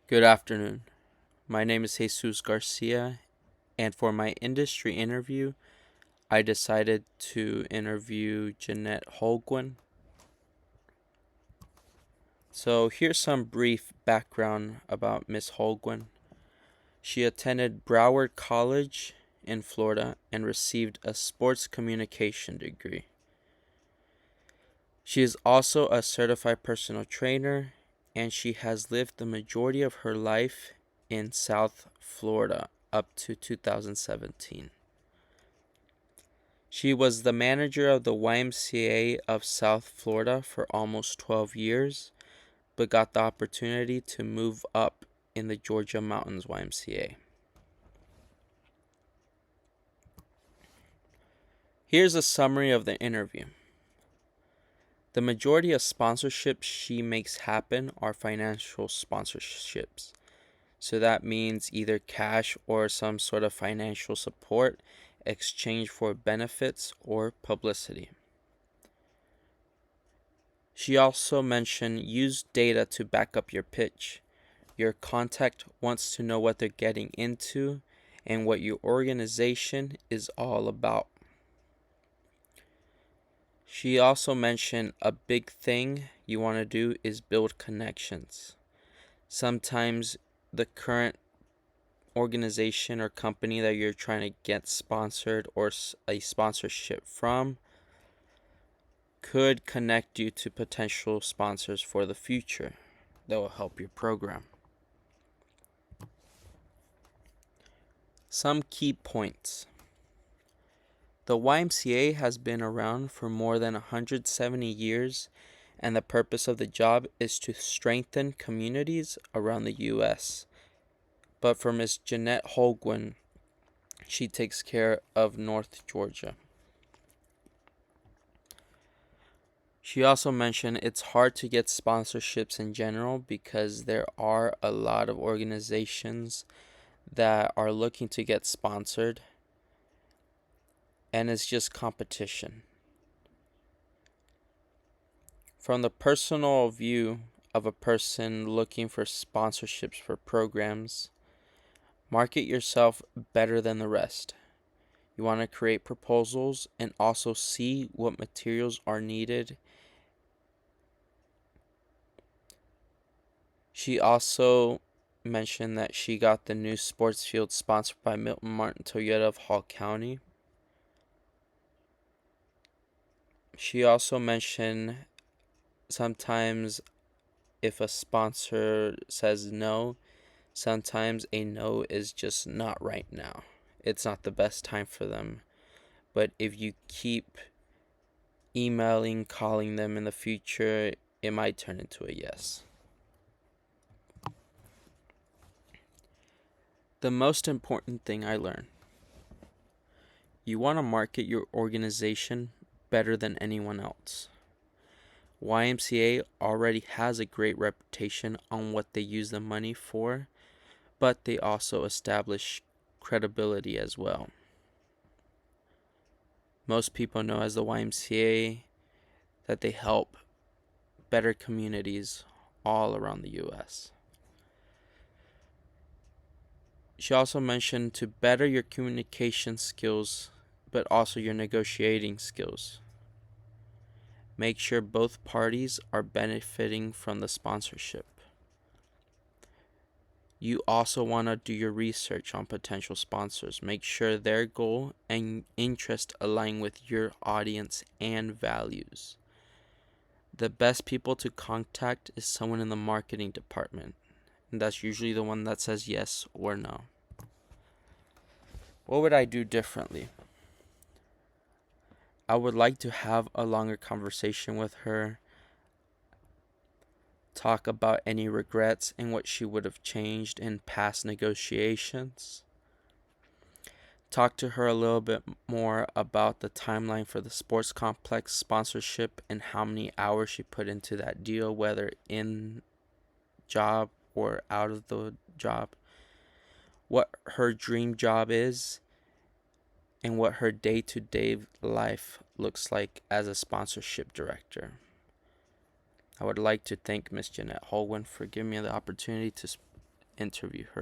Good afternoon. My name is Jesus Garcia, and for my industry interview, I decided to interview Jinnette Holguin. So, here's some brief background about Miss Holguin. She attended Broward College in Florida and received a sports communication degree. She is also a certified personal trainer, and she has lived the majority of her life in South Florida up to 2017. She was the manager of the YMCA of South Florida for almost 12 years, but got the opportunity to move up in the Georgia Mountains YMCA. Here's a summary of the interview. The majority of sponsorships she makes happen are financial sponsorships. So that means either cash or some sort of financial support exchanged for benefits or publicity. She also mentioned use data to back up your pitch. Your contact wants to know what they're getting into and what your organization is all about. She also mentioned a big thing you want to do is build connections. Sometimes the current organization or company that you're trying to get sponsored or a sponsorship from could connect you to potential sponsors for the future that will help your program. Some key points. The YMCA has been around for more than 170 years, and the purpose of the job is to strengthen communities around the U.S. But for Ms. Jinnette Holguin, she takes care of North Georgia. She also mentioned it's hard to get sponsorships in general because there are a lot of organizations that are looking to get sponsored, and it's just competition. From the personal view of a person looking for sponsorships for programs, market yourself better than the rest. You want to create proposals and also see what materials are needed. She also mentioned that she got the new sports field sponsored by Milton Martin Toyota of Hall County. She also mentioned sometimes if a sponsor says no, sometimes a no is just not right now. It's not the best time for them. But if you keep emailing, calling them in the future, it might turn into a yes. The most important thing I learned: you want to market your organization better than anyone else. YMCA already has a great reputation on what they use the money for, but they also establish credibility as well. Most people know as the YMCA that they help better communities all around the U.S. She also mentioned to better your communication skills, but also your negotiating skills. Make sure both parties are benefiting from the sponsorship. You also want to do your research on potential sponsors. Make sure their goal and interest align with your audience and values. The best people to contact is someone in the marketing department, and that's usually the one that says yes or no. What would I do differently? I would like to have a longer conversation with her, talk about any regrets and what she would have changed in past negotiations. Talk to her a little bit more about the timeline for the sports complex sponsorship and how many hours she put into that deal, whether in job or out of the job. What her dream job is and what her day-to-day life looks like as a sponsorship director. I would like to thank Ms. Jinnette Holguin for giving me the opportunity to interview her.